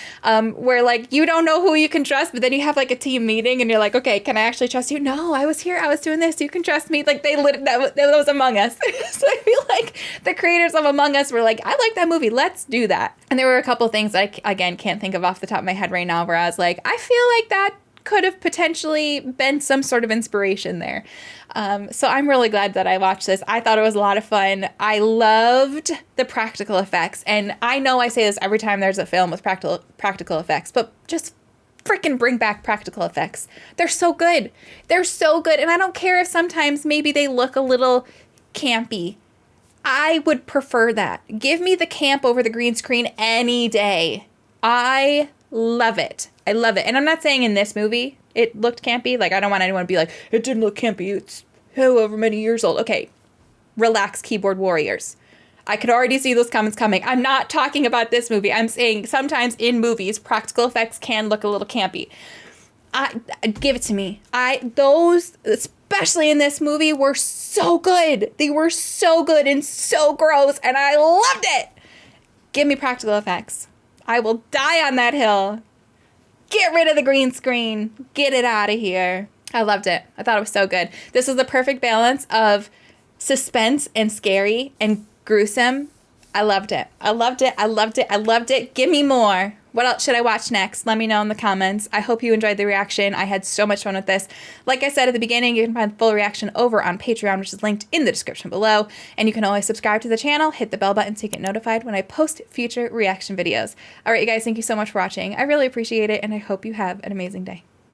where like you don't know who you can trust, but then you have like a team meeting and you're like, okay, can I actually trust you? No, I was here, I was doing this, you can trust me. Like that was Among Us. So I feel like the creators of Among Us were like, I like that movie, let's do that. And there were a couple things that I again can't think of off the top of my head right now where I was like, I feel like that could have potentially been some sort of inspiration there. So I'm really glad that I watched this. I thought it was a lot of fun. I loved the practical effects. And I know I say this every time there's a film with practical effects, but just freaking bring back practical effects. They're so good. They're so good. And I don't care if sometimes maybe they look a little campy. I would prefer that. Give me the camp over the green screen any day. I love it. I love it. And I'm not saying in this movie it looked campy. Like, I don't want anyone to be like, it didn't look campy. It's however many years old. Okay, relax, keyboard warriors. I could already see those comments coming. I'm not talking about this movie. I'm saying sometimes in movies, practical effects can look a little campy. Give it to me. Those, especially in this movie, were so good. They were so good and so gross, and I loved it. Give me practical effects. I will die on that hill. Get rid of the green screen. Get it out of here. I loved it. I thought it was so good. This was the perfect balance of suspense and scary and gruesome. I loved it. I loved it. I loved it. I loved it. Give me more. What else should I watch next? Let me know in the comments. I hope you enjoyed the reaction. I had so much fun with this. Like I said at the beginning, you can find the full reaction over on Patreon, which is linked in the description below. And you can always subscribe to the channel, hit the bell button so you get notified when I post future reaction videos. All right, you guys, thank you so much for watching. I really appreciate it, and I hope you have an amazing day.